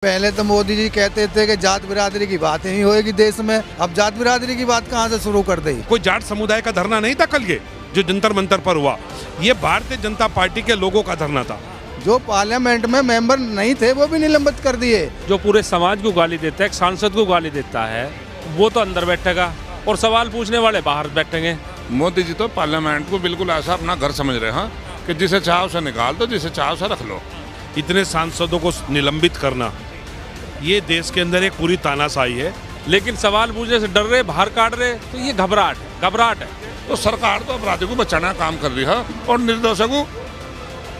पहले तो मोदी जी कहते थे कि जात बिरादरी की बात नहीं होएगी देश में। अब जात बिरादरी की बात कहां से शुरू कर दी? कोई जाट समुदाय का धरना नहीं था कल ये जो जंतर मंतर पर हुआ। ये भारतीय जनता पार्टी के लोगों का धरना था। जो पार्लियामेंट में मेंबर नहीं थे वो भी निलंबित कर दिए। जो पूरे समाज को गाली देता है, एक सांसद को गाली देता है, वो तो अंदर बैठेगा और सवाल पूछने वाले बाहर बैठेंगे। मोदी जी तो पार्लियामेंट को बिल्कुल ऐसा अपना घर समझ रहे हैं कि जिसे चाहो उसे निकाल दो, जिसे चाहो उसे रख लो। इतने सांसदों को निलंबित करना ये देश के अंदर एक पूरी तानाशाही है। लेकिन सवाल पूछने से डर रहे, बाहर काट रहे, तो ये घबराहट है। तो सरकार तो अपराधी को बचाने का काम कर रही है और निर्दोषों को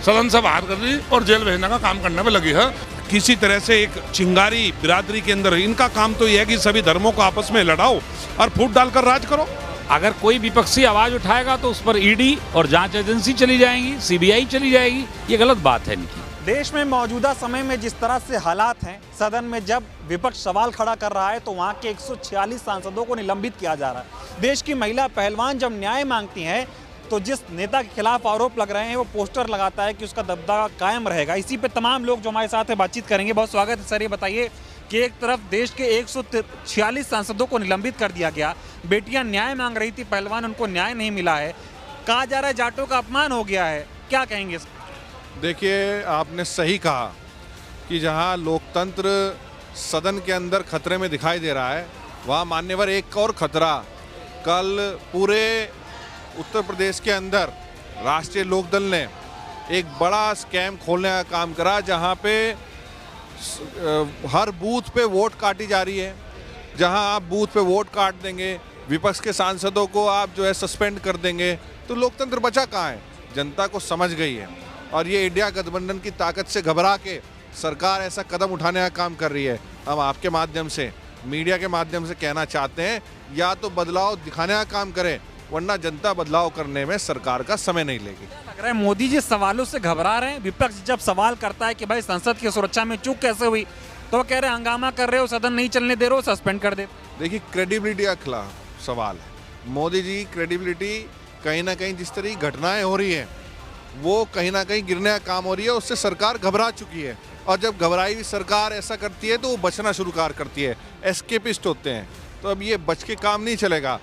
सदन से बाहर कर रही और जेल भेजने का काम करने में लगी है। किसी तरह से एक चिंगारी बिरादरी के अंदर इनका काम तो यह है कि सभी धर्मों को आपस में लड़ाओ और फूट डालकर राज करो। अगर कोई विपक्षी आवाज उठाएगा तो उस पर ईडी और जांच एजेंसी चली जाएंगी, सीबीआई चली जाएगी। ये गलत बात है इनकी। देश में मौजूदा समय में जिस तरह से हालात हैं, सदन में जब विपक्ष सवाल खड़ा कर रहा है तो वहां के 146 सांसदों को निलंबित किया जा रहा है। देश की महिला पहलवान जब न्याय मांगती हैं तो जिस नेता के खिलाफ आरोप लग रहे हैं वो पोस्टर लगाता है कि उसका दबदबा कायम रहेगा। इसी पे तमाम लोग जो हमारे साथ है बातचीत करेंगे। बहुत स्वागत है सर। ये बताइए कि एक तरफ देश के 146 सांसदों को निलंबित कर दिया गया, बेटियां न्याय मांग रही थी पहलवान, उनको न्याय नहीं मिला है, कहा जा रहा है जाटों का अपमान हो गया है, क्या कहेंगे? देखिए, आपने सही कहा कि जहां लोकतंत्र सदन के अंदर खतरे में दिखाई दे रहा है वहां मान्यवर एक और खतरा कल पूरे उत्तर प्रदेश के अंदर राष्ट्रीय लोकदल ने एक बड़ा स्कैम खोलने का काम करा, जहां पे हर बूथ पे वोट काटी जा रही है। जहां आप बूथ पे वोट काट देंगे, विपक्ष के सांसदों को आप जो है सस्पेंड कर देंगे, तो लोकतंत्र बचा कहाँ है? जनता को समझ गई है और ये इंडिया गठबंधन की ताकत से घबरा के सरकार ऐसा कदम उठाने का काम कर रही है। हम आपके माध्यम से, मीडिया के माध्यम से कहना चाहते हैं, या तो बदलाव दिखाने का काम करें, वरना जनता बदलाव करने में सरकार का समय नहीं लेगी। लग रहा है मोदी जी सवालों से घबरा रहे हैं। विपक्ष जब सवाल करता है कि भाई संसद की सुरक्षा में चूक कैसे हुई, तो कह रहे हैं हंगामा कर रहे हो, सदन नहीं चलने दे रहे हो, सस्पेंड कर दे। देखिए, क्रेडिबिलिटी का खिलाफ सवाल है। मोदी जी क्रेडिबिलिटी कहीं ना कहीं जिस तरह की घटनाएं हो रही है वो कहीं ना कहीं गिरने का काम हो रही है, उससे सरकार घबरा चुकी है। और जब घबराई हुई सरकार ऐसा करती है तो वो बचना शुरू करती है, एस्केपिस्ट होते हैं। तो अब ये बच के काम नहीं चलेगा।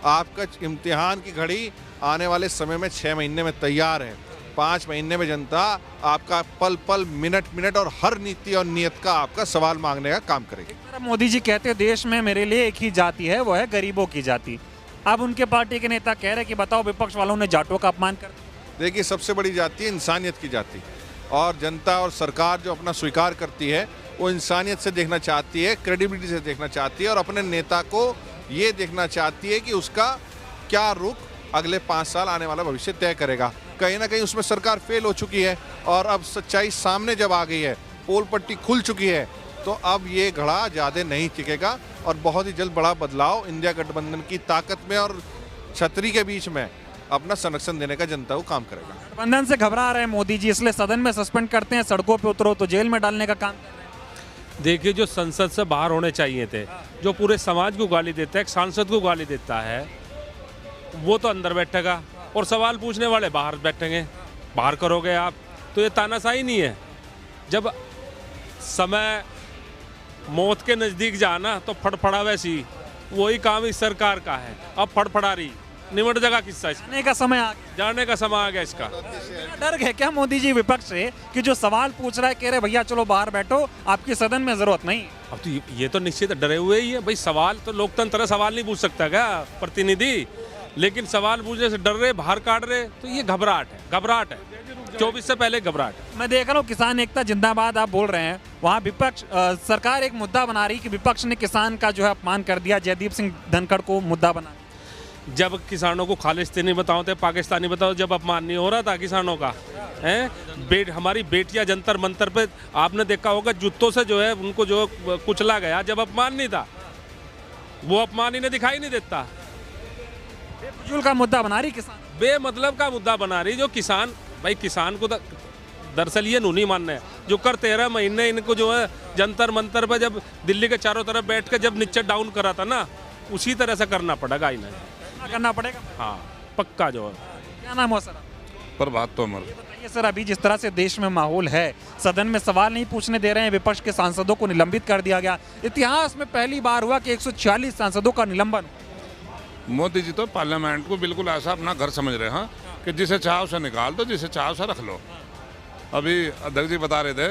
आपका इम्तिहान की घड़ी आने वाले समय में 6 महीने में तैयार है। 5 महीने में जनता आपका पल पल, मिनट मिनट और हर नीति और नियत का आपका सवाल मांगने का काम करेगी। मोदी जी कहते हैं देश में मेरे लिए एक ही जाति है, वो है गरीबों की जाति। अब उनके पार्टी के नेता कह रहे हैं कि बताओ विपक्ष वालों ने जाटों का अपमान कर। देखिए, सबसे बड़ी जाति है इंसानियत की जाति, और जनता और सरकार जो अपना स्वीकार करती है वो इंसानियत से देखना चाहती है, क्रेडिबिलिटी से देखना चाहती है, और अपने नेता को ये देखना चाहती है कि उसका क्या रुख अगले 5 साल आने वाला भविष्य तय करेगा। कहीं ना कहीं उसमें सरकार फेल हो चुकी है और अब सच्चाई सामने जब आ गई है, पोल पट्टी खुल चुकी है, तो अब ये घड़ा ज़्यादा नहीं टिकेगा और बहुत ही जल्द बड़ा बदलाव इंडिया गठबंधन की ताकत में और छतरी के बीच में अपना संरक्षण देने का जनता को काम करेगा। गठबंधन से घबरा रहे हैं मोदी जी, इसलिए सदन में सस्पेंड करते हैं, सड़कों पे उतरो तो जेल में डालने का काम कर रहे हैं। देखिए, जो संसद से बाहर होने चाहिए थे, जो पूरे समाज को गाली देता है, एक सांसद को गाली देता है, वो तो अंदर बैठेगा और सवाल पूछने वाले बाहर बैठेंगे। बाहर करोगे आप तो ये तानाशाही नहीं है। जब समय मौत के नज़दीक जाना तो फड़फड़ा, वैसी वही काम इस सरकार का है। अब फड़फड़ा रही, निमट जगह किस्सा, जाने का समय आ गया। जाने का समय आ गया इसका। डर गए क्या मोदी जी विपक्ष से कि जो सवाल पूछ रहा है कह रहे भैया चलो बाहर बैठो, आपकी सदन में जरूरत नहीं? अब तो ये तो निश्चित डरे हुए ही है भाई। सवाल तो लोकतंत्र है, सवाल नहीं पूछ सकता क्या प्रतिनिधि? लेकिन सवाल पूछने से डर रहे, बाहर काट रहे, तो ये घबराहट है। 24 से पहले घबराहट। मैं देख रहा हूँ किसान एकता जिंदाबाद आप बोल रहे हैं, वहाँ विपक्ष सरकार एक मुद्दा बना रही कि विपक्ष ने किसान का जो है अपमान कर दिया, जयदीप सिंह धनखड़ को मुद्दा बना। जब किसानों को खालिस्तानी बताओ थे, पाकिस्तानी बताओ, जब अपमान नहीं हो रहा था किसानों का, हैं? हमारी बेटियां जंतर मंतर पे आपने देखा होगा जूतों से जो है उनको जो कुचला गया, जब अपमान नहीं था। वो अपमान इन्हें दिखाई नहीं देता। बेफजूल का मुद्दा बना रही किसान, बेमतलब का मुद्दा बना रही। जो किसान, भाई किसान को दरअसल ये नहीं मानना है जो कर 13 महीने इनको जो है जंतर मंतर पर जब दिल्ली के चारों तरफ बैठ के जब नीचे डाउन करा था ना, उसी तरह से करना पड़ेगा इन्हें, करना पड़ेगा। हाँ, पक्का जो है। क्या नाम हो सर? प्रभात तोमर। ये बताइए सर, अभी जिस तरह से देश में माहौल है, सदन में सवाल नहीं पूछने दे रहे हैं, विपक्ष के सांसदों को निलंबित कर दिया गया। इतिहास में पहली बार हुआ कि 146 सांसदों का निलंबन। मोदी जी तो पार्लियामेंट को बिल्कुल ऐसा अपना घर समझ रहे हैं कि जिसे चाहो उसे निकाल दो, जिसे चाहो उसे रख लो। अभी अध्यक्ष जी बता रहे थे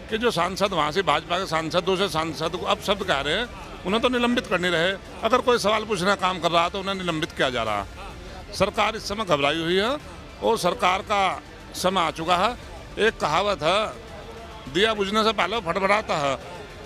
कि जो सांसद वहाँ से भाजपा के सांसद दूसरे सांसद को अब शब्द कह रहे हैं, उन्हें तो निलंबित करने रहे। अगर कोई सवाल पूछने का काम कर रहा है तो उन्हें निलंबित किया जा रहा है। सरकार इस समय घबराई हुई है और सरकार का समय आ चुका है। एक कहावत है, दिया बुझने से पहले फटफटाता है,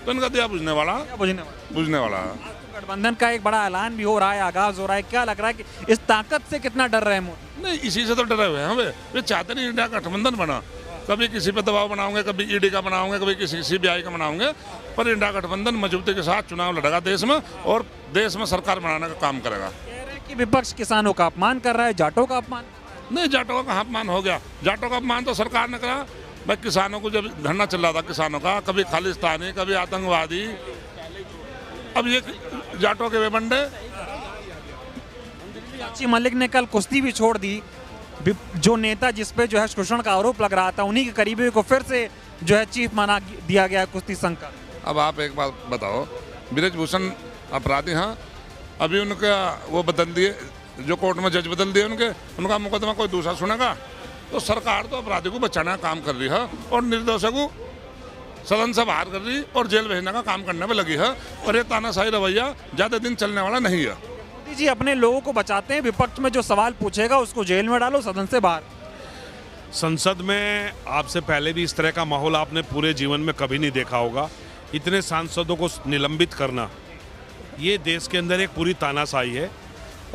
तो इनका दिया बुझने वाला है। गठबंधन का एक बड़ा ऐलान भी हो रहा है, आगाज हो रहा है। क्या लग रहा है कि इस ताकत से कितना डर रहे हैं मोदी? नहीं, इसी से तो डरे हुए हैं वे चाहते नहीं इंडिया गठबंधन बना। कभी किसी पे दबाव बनाओगे, कभी ईडी का बनाओगे, कभी किसी सीबीआई का बनाओगे, पर इंडिया गठबंधन मजबूती के साथ चुनाव लड़ेगा देश में और देश में सरकार बनाने का काम करेगा। कह रहे हैं कि विपक्ष किसानों का अपमान कर रहा है, जाटों का अपमान। नहीं, जाटों का कहाँ अपमान हो गया? जाटों का अपमान तो सरकार ने करा। भाई किसानों को जब धरना चल रहा था किसानों का, कभी खालिस्तानी, कभी आतंकवादी, अब ये जाटों के बेबंडे। साक्षी मलिक ने कल कुश्ती भी छोड़ दी। जो नेता जिस पे जो है शोषण का आरोप लग रहा था, उन्हीं के करीबी को फिर से जो है चीफ माना दिया गया है कुश्ती संघ का। अब आप एक बात बताओ, ब्रिजभूषण अपराधी हैं, अभी उनका वो बदल दिए, जो कोर्ट में जज बदल दिए उनका मुकदमा कोई दूसरा सुनेगा? तो सरकार तो अपराधी को बचाने का काम कर रही है और निर्दोषों को सदन से बाहर कर रही और जेल भेजने का काम करने में लगी है। और ये तानाशाही रवैया ज़्यादा दिन चलने वाला नहीं है। मोदी जी अपने लोगों को बचाते हैं, विपक्ष में जो सवाल पूछेगा उसको जेल में डालो, सदन से बाहर। संसद में आपसे पहले भी इस तरह का माहौल आपने पूरे जीवन में कभी नहीं देखा होगा। इतने सांसदों को निलंबित करना, ये देश के अंदर एक पूरी तानाशाही है।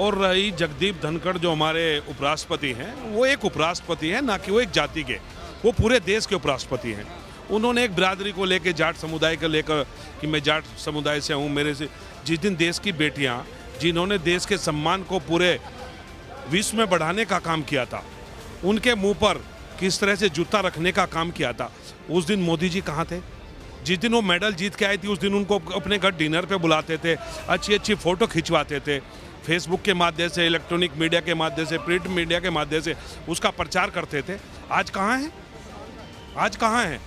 और रही जगदीप धनखड़ जो हमारे उपराष्ट्रपति हैं, वो एक उपराष्ट्रपति हैं, ना कि वो एक जाति के, वो पूरे देश के उपराष्ट्रपति हैं। उन्होंने एक बिरादरी को लेकर, जाट समुदाय को लेकर कि मैं जाट समुदाय से हूँ, मेरे से जिस दिन देश की बेटियाँ जिन्होंने देश के सम्मान को पूरे विश्व में बढ़ाने का काम किया था, उनके मुंह पर किस तरह से जूता रखने का काम किया था, उस दिन मोदी जी कहाँ थे? जिस दिन वो मेडल जीत के आई थी, उस दिन उनको अपने घर डिनर पे बुलाते थे, अच्छी अच्छी फ़ोटो खिंचवाते थे, फेसबुक के माध्यम से, इलेक्ट्रॉनिक मीडिया के माध्यम से, प्रिंट मीडिया के माध्यम से उसका प्रचार करते थे। आज कहाँ हैं? आज कहाँ हैं?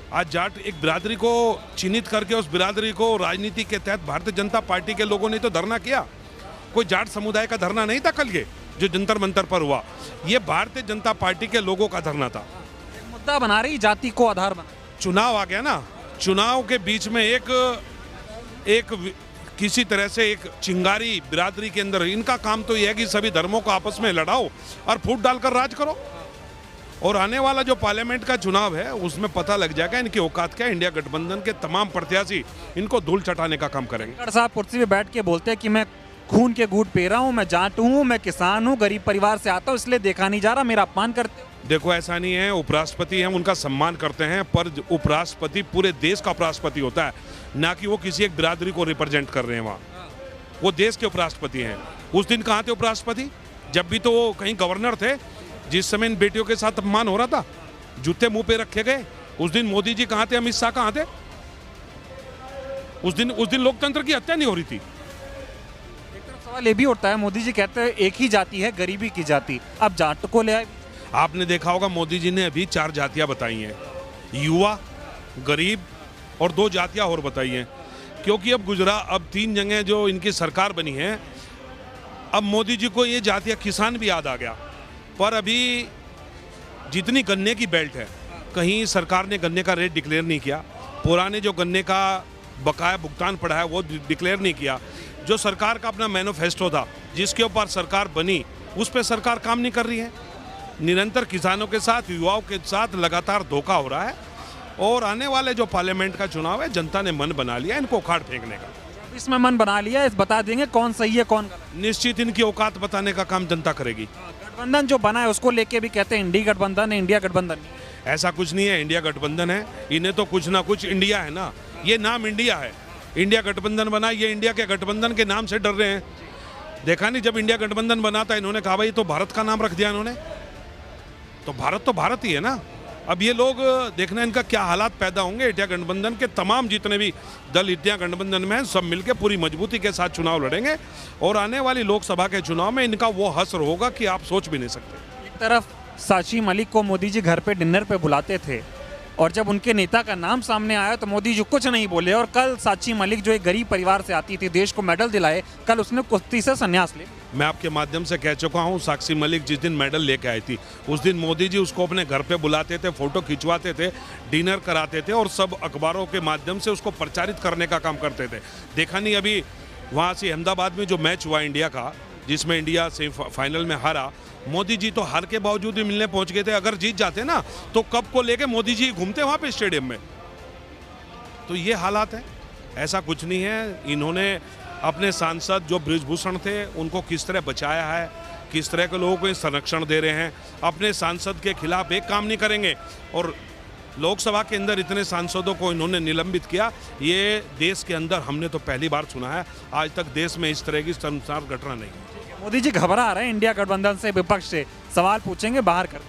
आज जाट एक बिरादरी को चिन्हित करके उस बिरादरी को राजनीति के तहत भारतीय जनता पार्टी के लोगों ने तो धरना किया। कोई जाट समुदाय का धरना नहीं था कल ये जो जंतर मंतर पर हुआ, ये भारतीय जनता पार्टी के लोगों का धरना था। मुद्दा बना रही जाति को आधार बना। चुनाव आ गया ना, चुनाव के बीच में एक किसी तरह से एक चिंगारी बिरादरी के अंदर, इनका काम तो यह है कि सभी धर्मों को आपस में लड़ाओ और फूट डालकर राज करो। और आने वाला जो पार्लियामेंट का चुनाव है उसमें पता लग जाएगा इनकी औकात क्या है। इंडिया गठबंधन के तमाम प्रत्याशी इनको धूल चटाने का काम करेंगे। साहब कुर्सी पे बैठ के बोलते हैं कि मैं खून के घूंट पी रहा हूँ, मैं जाट हूँ, मैं किसान हूँ, गरीब परिवार से आता हूँ, इसलिए देखा नहीं जा रहा, मेरा अपमान करते हो। देखो ऐसा नहीं है, उपराष्ट्रपति हैं, उनका सम्मान करते हैं, पर उपराष्ट्रपति पूरे देश का उपराष्ट्रपति होता है, ना कि वो किसी एक बिरादरी को रिप्रेजेंट कर रहे हैं। वहाँ वो देश के उपराष्ट्रपति हैं। उस दिन कहाँ थे उपराष्ट्रपति? जब भी तो वो कहीं गवर्नर थे, जिस समय इन बेटियों के साथ अपमान हो रहा था, जूते मुंह पे रखे गए। उस दिन मोदी जी कहाँ थे? अमित शाह कहाँ थे? उस दिन लोकतंत्र की हत्या नहीं हो रही थी। एक तरफ सवाल ये भी उठता है, मोदी जी कहते हैं एक ही जाति है, गरीबी की जाति, अब जाट को ले आए। आपने देखा होगा मोदी जी ने अभी 4 जातियां बताई हैं, युवा, गरीब और 2 जातियां और बताई हैं। क्योंकि अब 3 जगह जो इनकी सरकार बनी है, अब मोदी जी को ये जातियां, किसान भी याद आ गया। पर अभी जितनी गन्ने की बेल्ट है, कहीं सरकार ने गन्ने का रेट डिक्लेयर नहीं किया, पुराने जो गन्ने का बकाया भुगतान पड़ा है वो डिक्लेयर नहीं किया। जो सरकार का अपना मैनिफेस्टो था, जिसके ऊपर सरकार बनी, उस पर सरकार काम नहीं कर रही है। निरंतर किसानों के साथ, युवाओं के साथ लगातार धोखा हो रहा है। और आने वाले जो पार्लियामेंट का चुनाव है, जनता ने मन बना लिया इनको उखाड़ फेंकने का। इसमें मन बना लिया, इस बता देंगे कौन सही है कौन गलत। निश्चित इनकी औकात बताने का काम जनता करेगी। गठबंधन जो बना है उसको लेके भी कहते हैं इंडिया गठबंधन है, इंडिया गठबंधन नहीं। ऐसा कुछ नहीं है, इंडिया गठबंधन है। इन्हें तो कुछ ना कुछ इंडिया है ना, ये नाम इंडिया है। इंडिया गठबंधन बना, ये इंडिया के गठबंधन के नाम से डर रहे हैं। देखा नहीं, जब इंडिया गठबंधन बना था इन्होंने कहा भाई तो भारत का नाम रख दिया इन्होंने, तो भारत ही है ना। अब ये लोग देखना इनका क्या हालात पैदा होंगे। इंडिया गठबंधन के तमाम जितने भी दल इंडिया गठबंधन में हैं, सब मिलकर पूरी मजबूती के साथ चुनाव लड़ेंगे। और आने वाली लोकसभा के चुनाव में इनका वो हश्र होगा कि आप सोच भी नहीं सकते। एक तरफ साक्षी मलिक को मोदी जी घर पे डिनर पे बुलाते थे और जब उनके नेता का नाम सामने आया तो मोदी जी कुछ नहीं बोले। और कल साक्षी मलिक जो एक गरीब परिवार से आती थी, देश को मेडल दिलाए, कल उसने कुश्ती से संन्यास ले। मैं आपके माध्यम से कह चुका हूं, साक्षी मलिक जिस दिन मेडल लेके आई थी उस दिन मोदी जी उसको अपने घर पे बुलाते थे, फोटो खिंचवाते थे, डिनर कराते थे और सब अखबारों के माध्यम से उसको प्रचारित करने का काम करते थे। देखा नहीं अभी वहाँ से अहमदाबाद में जो मैच हुआ इंडिया का, जिसमें इंडिया सेमीफाइनल में हारा, मोदी जी तो हार के बावजूद भी मिलने पहुंच गए थे। अगर जीत जाते ना तो कप को लेके मोदी जी घूमते वहाँ पे स्टेडियम में। तो ये हालात है, ऐसा कुछ नहीं है। इन्होंने अपने सांसद जो बृजभूषण थे उनको किस तरह बचाया है, किस तरह के लोगों को संरक्षण दे रहे हैं। अपने सांसद के खिलाफ एक काम नहीं करेंगे और लोकसभा के अंदर इतने सांसदों को इन्होंने निलंबित किया, ये देश के अंदर हमने तो पहली बार सुना है। आज तक देश में इस तरह की शर्मसार घटना नहीं। मोदी जी घबरा रहे हैं इंडिया गठबंधन से, विपक्ष से सवाल पूछेंगे बाहर कर।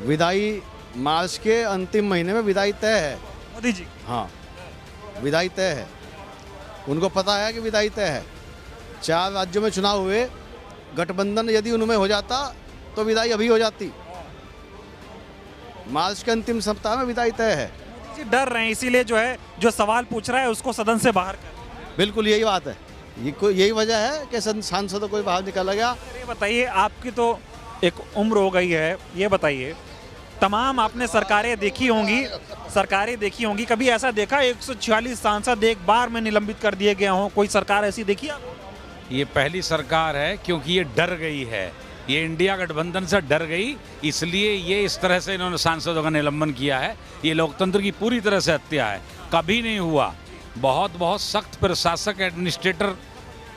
विदाई मार्च के अंतिम महीने में विदाई तय है मोदी जी, हाँ विदाई तय है, उनको पता है कि विदाई तय है। 4 राज्यों में चुनाव हुए, गठबंधन यदि उनमें हो जाता तो विदाई अभी हो जाती। मार्च के अंतिम सप्ताह में विदाई तय है। मोदी जी डर रहे हैं, इसीलिए जो है जो सवाल पूछ रहा है उसको सदन से बाहर कर। बिल्कुल यही बात है, यही वजह है कि सांसदों को बाहर निकाला गया। ये बताइए, आपकी तो एक उम्र हो गई है, ये बताइए तमाम आपने सरकारें देखी होंगी, कभी ऐसा देखा 146 सांसद एक बार में निलंबित कर दिए गए हों? कोई सरकार ऐसी देखी आप? ये पहली सरकार है, क्योंकि ये डर गई है, ये इंडिया गठबंधन से डर गई, इसलिए ये इस तरह से इन्होंने सांसदों का निलंबन किया है। ये लोकतंत्र की पूरी तरह से हत्या है, कभी नहीं हुआ। बहुत सख्त प्रशासक एडमिनिस्ट्रेटर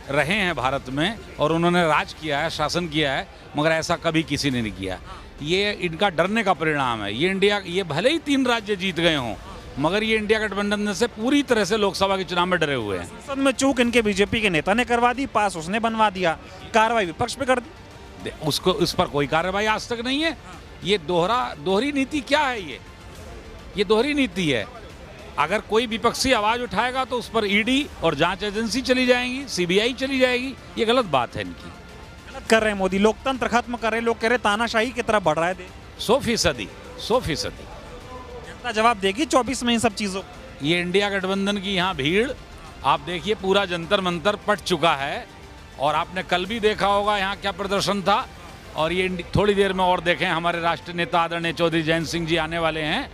रहे हैं भारत में और उन्होंने राज किया है, शासन किया है, मगर ऐसा कभी किसी ने नहीं किया। ये इनका डरने का परिणाम है। ये भले ही 3 राज्य जीत गए हों, मगर ये इंडिया गठबंधन से पूरी तरह से लोकसभा के चुनाव में डरे हुए हैं। संसद में चूक इनके बीजेपी के नेता ने करवा दी, पास उसने बनवा दिया, कार्रवाई विपक्ष पे कर दी। उसको उस पर कोई कार्रवाई आज तक नहीं है। ये दोहरी नीति क्या है? ये दोहरी नीति है। अगर कोई विपक्षी आवाज उठाएगा तो उस पर ईडी और जांच एजेंसी चली जाएंगी, सीबीआई चली जाएगी। ये गलत बात है इनकी। गलत कर रहे हैं मोदी, लोकतंत्र खत्म कर रहे हैं। लोग कह रहे तानाशाही की तरफ बढ़ रहा है। 100% जनता जवाब देगी 24 में इन सब चीजों। ये इंडिया गठबंधन की यहाँ भीड़ आप देखिए, पूरा जंतर मंतर पट चुका है। और आपने कल भी देखा होगा यहाँ क्या प्रदर्शन था। और ये थोड़ी देर में और देखें, हमारे राष्ट्रीय नेता आदरणीय चौधरी जयंत सिंह जी आने वाले हैं।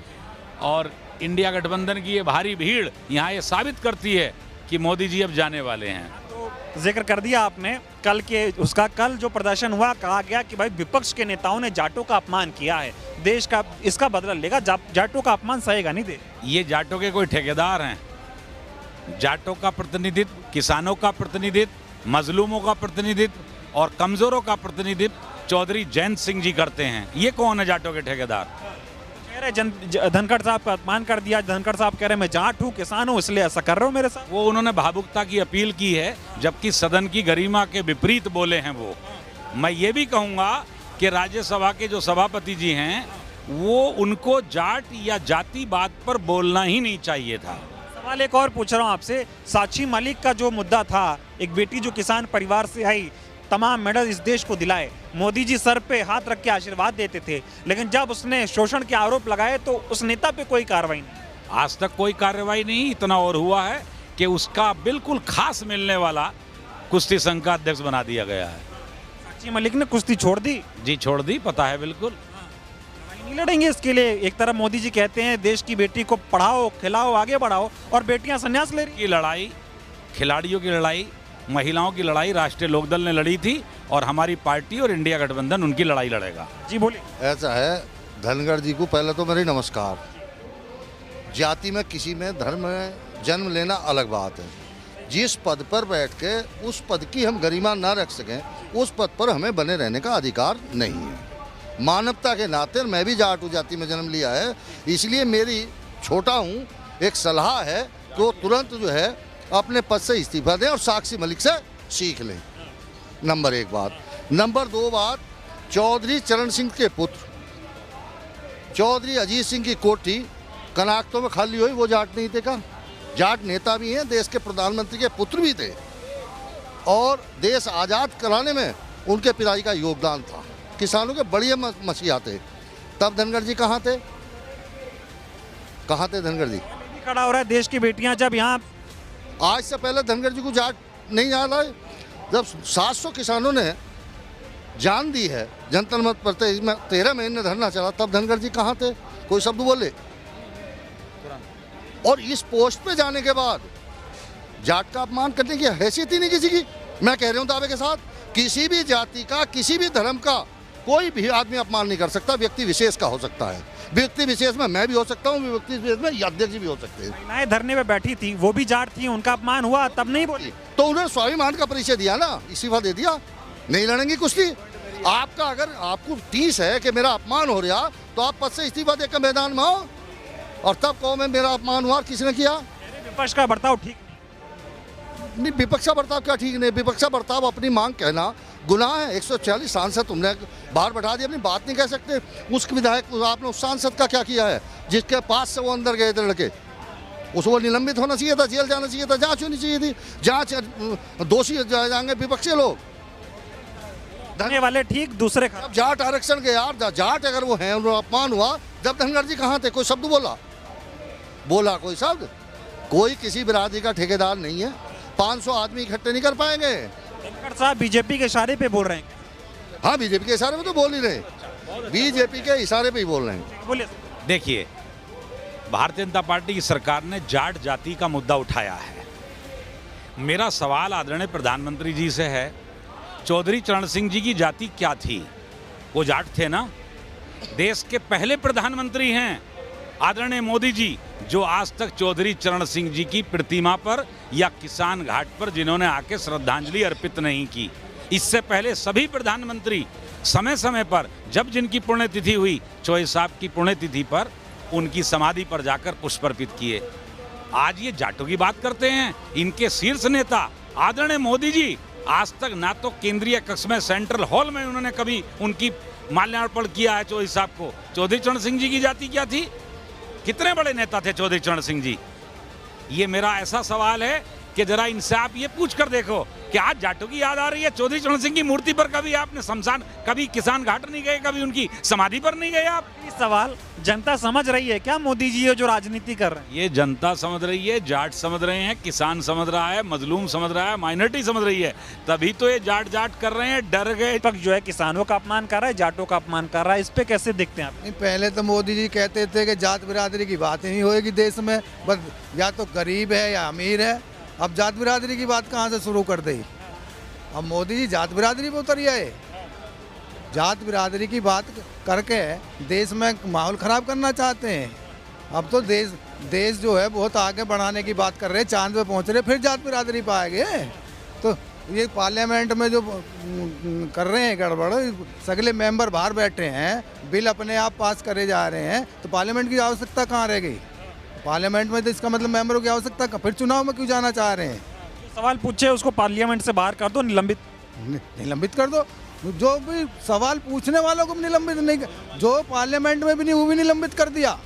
और इंडिया गठबंधन की ये भारी भीड़ यहाँ ये साबित करती है कि मोदी जी अब जाने वाले हैं। तो जिक्र कर दिया आपने कल जो प्रदर्शन हुआ, कहा गया कि भाई विपक्ष के नेताओं ने जाटों का अपमान किया है, देश का इसका बदला लेगा। जाटों का अपमान सहेगा नहीं दे। ये जाटों के कोई ठेकेदार हैं? जाटों का प्रतिनिधित्व, किसानों का प्रतिनिधित्व, मजलूमों का प्रतिनिधित्व और कमजोरों का प्रतिनिधित्व चौधरी जयंत सिंह जी करते हैं। ये कौन है जाटों के ठेकेदार? धनखड़ साहब का अपमान कर दिया। धनखड़ साहब कह रहे हैं मैं जाट हूँ, किसान हूँ, इसलिए ऐसा कर रहे हो मेरे साथ। वो उन्होंने भावुकता की अपील की है, जबकि सदन की गरिमा के विपरीत बोले हैं वो। मैं ये भी कहूँगा कि राज्यसभा के जो सभापति जी हैं, वो उनको जाट या जाति बात पर बोलना ही नहीं चाहिए था। सवाल एक और पूछ रहा हूँ आपसे, साक्षी मलिक का जो मुद्दा था, एक बेटी जो किसान परिवार से आई, तमाम मेडल इस देश को दिलाए, मोदी जी सर पे हाथ रख के आशीर्वाद देते थे, लेकिन जब उसने शोषण के आरोप लगाए तो उस नेता पे कोई कार्रवाई नहीं। आज तक कोई कार्रवाई नहीं। इतना और हुआ है कि उसका बिल्कुल खास मिलने वाला कुश्ती संघ का अध्यक्ष बना दिया गया है। साक्षी मलिक ने कुश्ती छोड़ दी? जी छोड़ दी, पता है बिल्कुल। नहीं लड़ेंगे इसके लिए? एक तरफ मोदी जी कहते हैं देश की बेटी को पढ़ाओ, खिलाओ, आगे बढ़ाओ, और बेटियां संन्यास ले रही। की लड़ाई, खिलाड़ियों की लड़ाई, महिलाओं की लड़ाई राष्ट्रीय लोकदल ने लड़ी थी और हमारी पार्टी और इंडिया गठबंधन उनकी लड़ाई लड़ेगा। जी बोलिए। ऐसा है, धनखड़ जी को पहले तो मेरी नमस्कार। जाति में, किसी में, धर्म में जन्म लेना अलग बात है। जिस पद पर बैठ के उस पद की हम गरिमा ना रख सकें, उस पद पर हमें बने रहने का अधिकार नहीं है। मानवता के नाते मैं भी जाट जाति में जन्म लिया है, इसलिए मेरी छोटा हूँ एक सलाह है तो तुरंत जो है अपने पद से इस्तीफा दें और साक्षी मलिक से सीख लें। नंबर 1 बात। नंबर 2 बात, चौधरी चरण सिंह के पुत्र चौधरी अजीत सिंह की कोठी कनाक्तों में खाली हुई, वो जाट नहीं थे का? जाट नेता भी हैं, देश के प्रधानमंत्री के पुत्र भी थे और देश आज़ाद कराने में उनके पिताजी का योगदान था। किसानों के बढ़िया मसीहा थे। तब धनखड़ जी कहाँ थे? कहाँ थे धनखड़ जी? भी खड़ा हो रहा है देश की बेटियां जब यहाँ। आज से पहले धनखड़ जी को जाट नहीं याद आए? जब 700 किसानों ने जान दी है जनता मत पर 13 महीने धरना चला, तब धनखड़ जी कहाँ थे? कोई शब्द बोले? और इस पोस्ट पे जाने के बाद जाट का अपमान करने की हैसियत ही नहीं किसी की। मैं कह रहा हूँ दावे के साथ, किसी भी जाति का, किसी भी धर्म का कोई भी आदमी अपमान नहीं कर सकता। व्यक्ति विशेष का हो सकता है। व्यक्ति विशेष में मैं भी हो सकता हूँ, व्यक्ति विशेष में अध्यक्ष भी हो सकते हैं। महिलाएं धरने पे बैठी थी, वो भी जाट थी, उनका अपमान हुआ तब नहीं बोली? तो उन्होंने स्वाभिमान का परिचय दिया ना, इस्तीफा दे दिया। नहीं लड़ेंगी कुश्ती। आपका अगर आपको टीस है कि मेरा अपमान हो रहा, तो आप पद से इस्तीफा देकर मैदान में आओ और तब कहो मैं मेरा अपमान हुआ, किसने किया? विपक्ष का बर्ताव ठीक नहीं। विपक्ष का बर्ताव क्या ठीक नहीं? विपक्ष का बर्ताव अपनी मांग कहना गुनाह है। 140 सांसद तुमने बाहर बैठा दिया, अपनी बात नहीं कह सकते। उस विधायक आपने उस सांसद का क्या किया है जिसके पास से वो अंदर गए थे लड़के? उसको निलंबित होना चाहिए था, जेल जाना चाहिए था, जांच होनी चाहिए थी। जांच दोषी जाएंगे विपक्षी लोग। धरने वाले ठीक, दूसरे अब जाट आरक्षण के यार, जाट अगर वो हैं, उन्हें अपमान हुआ, जब धनखड़ जी कहाँ थे? कोई शब्द बोला कोई शब्द? कोई किसी बिरादरी का ठेकेदार नहीं है। 500 आदमी इकट्ठे नहीं कर पाएंगे। धनखड़ साहब बीजेपी के इशारे पे बोल रहे हैं। हाँ, बीजेपी के इशारे में तो बोल ही रहे, बीजेपी के इशारे पे ही बोल रहे हैं। बोलिए। देखिए, भारतीय जनता पार्टी की सरकार ने जाट जाति का मुद्दा उठाया है। मेरा सवाल आदरणीय प्रधानमंत्री जी से है, चौधरी चरण सिंह जी की जाति क्या थी? वो जाट थे ना? देश के पहले प्रधानमंत्री हैं आदरणीय मोदी जी, जो आज तक चौधरी चरण सिंह जी की प्रतिमा पर या किसान घाट पर जिन्होंने आके श्रद्धांजलि अर्पित नहीं की। इससे पहले सभी प्रधानमंत्री समय समय पर जब जिनकी पुण्यतिथि हुई, चौधरी साहब की पुण्यतिथि पर उनकी समाधि पर जाकर पुष्प अर्पित किए। आज ये जाटों की बात करते हैं। इनके शीर्ष नेता आदरणीय मोदी जी आज तक ना तो केंद्रीय कक्ष में सेंट्रल हॉल में उन्होंने कभी उनकी माल्यार्पण किया है चौधरी साहब को। चौधरी चरण सिंह जी की जाति क्या थी? कितने बड़े नेता थे चौधरी चरण सिंह जी? ये मेरा ऐसा सवाल है कि जरा इनसे आप ये पूछ कर देखो कि आज जाटों की याद आ रही है। चौधरी चरण सिंह की मूर्ति पर कभी आपने शमशान, कभी किसान घाट नहीं गए, कभी उनकी समाधि पर नहीं गए आप? ये सवाल जनता समझ रही है क्या? मोदी जी ये जो राजनीति कर रहे हैं, ये जनता समझ रही है, जाट समझ रहे हैं, किसान समझ रहा है, मजलूम समझ रहा है, माइनॉरिटी समझ रही है। तभी तो ये जाट जाट कर रहे हैं, डर गए। विपक्ष जो है किसानों का अपमान कर रहा है, जाटों का अपमान कर रहा है, इस पे कैसे देखते हैं आप? पहले तो मोदी जी कहते थे कि जात बिरादरी की बात ही नहीं होएगी देश में, बस या तो गरीब है या अमीर है। अब जात बिरादरी की बात कहाँ से शुरू कर दी? अब मोदी जी जात बिरादरी पे उतर आए। जात बिरादरी की बात करके देश में माहौल ख़राब करना चाहते हैं। अब तो देश जो है बहुत आगे बढ़ाने की बात कर रहे हैं, चांद पे पहुंच रहे, फिर जात बिरादरी पे आएंगे। तो ये पार्लियामेंट में जो कर रहे हैं गड़बड़, सगले मेंबर बाहर बैठे हैं, बिल अपने आप पास करे जा रहे हैं, तो पार्लियामेंट की आवश्यकता कहाँ रह गई? पार्लियामेंट में तो इसका मतलब मेंबरों की आवश्यकता, फिर चुनाव में क्यों जाना चाह रहे हैं? सवाल पूछे उसको पार्लियामेंट से बाहर कर दो, निलंबित कर दो। जो भी सवाल पूछने वालों को निलंबित नहीं, जो पार्लियामेंट में भी नहीं वो भी निलंबित कर दिया।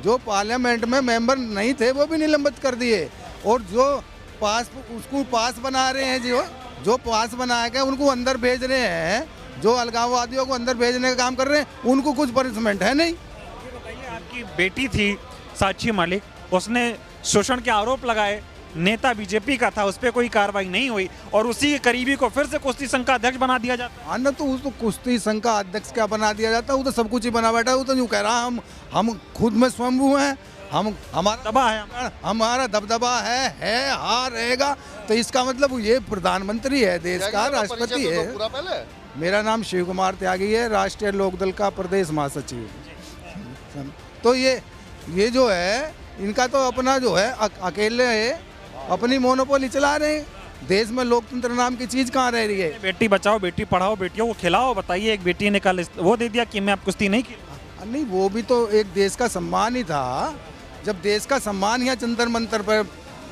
जो पार्लियामेंट में मेंबर नहीं थे वो भी निलंबित कर दिए। और जो उसको पास बना रहे हैं, जो पास बनाया गया उनको अंदर भेज रहे हैं, जो अलगाववादियों को अंदर भेजने का काम कर रहे हैं, उनको कुछ पनिशमेंट है नहीं। आपकी बेटी थी साक्षी मलिक, उसने शोषण के आरोप लगाए, नेता बीजेपी का था, उस पर कोई कार्रवाई नहीं हुई और उसी के करीबी को फिर से कुश्ती संघ का अध्यक्ष बना दिया जाता। हाँ ना, तो उसको कुश्ती संघ का अध्यक्ष क्या बना दिया जाता है? वो तो सब कुछ ही बना बैठा है। वो तो यूँ कह रहा हम खुद में स्वयंभू हैं, हमारा दबा है, हमारा दबदबा है हार रहेगा। तो इसका मतलब ये प्रधानमंत्री है, देश का राष्ट्रपति है। मेरा नाम शिव कुमार त्यागी है, राष्ट्रीय लोकदल का प्रदेश महासचिव। तो ये जो है इनका तो अपना जो है अकेले है, अपनी मोनोपोली चला रहे हैं। देश में लोकतंत्र नाम की चीज कहाँ रह रही है? बेटी बचाओ, बेटी पढ़ाओ, बेटियों को खिलाओ। बताइए, एक बेटी ने कल वो दे दिया कि मैं अब कुश्ती नहीं खेलूंगा। नहीं, वो भी तो एक देश का सम्मान ही था। जब देश का सम्मान ही जंतर मंतर पर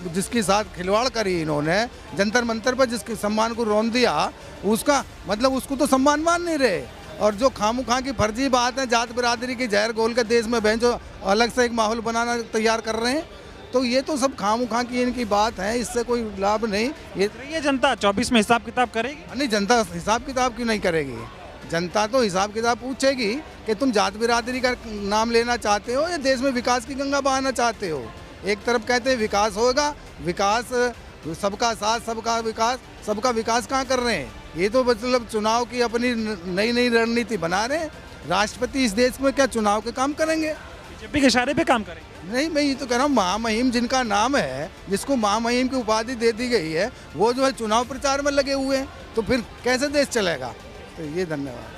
जिसके साथ खिलवाड़ करी इन्होंने, जंतर मंतर पर जिसके सम्मान को रौंद दिया, उसका मतलब उसको तो सम्मान मान नहीं रहे। और जो खामोखा की फर्जी बात है, जात बिरादरी की जहर घोल के देश में बहन जो अलग से एक माहौल बनाना तैयार कर रहे हैं, तो ये तो सब खामोखा की इनकी बात है, इससे कोई लाभ नहीं। ये जनता 24 में हिसाब किताब करेगी? नहीं, जनता हिसाब किताब क्यों नहीं करेगी? जनता तो हिसाब किताब पूछेगी कि तुम जात बिरादरी का नाम लेना चाहते हो या देश में विकास की गंगा बहाना चाहते हो। एक तरफ कहते हैं विकास होगा, विकास सबका साथ सबका विकास कहाँ कर रहे हैं। ये तो मतलब चुनाव की अपनी नई नई रणनीति बना रहे हैं। राष्ट्रपति इस देश में क्या चुनाव के काम करेंगे? बीजेपी के इशारे पे काम करेंगे। नहीं, मैं ये तो कह रहा हूँ महामहिम जिनका नाम है, जिसको महामहिम की उपाधि दे दी गई है, वो जो है चुनाव प्रचार में लगे हुए हैं, तो फिर कैसे देश चलेगा? तो ये धन्यवाद।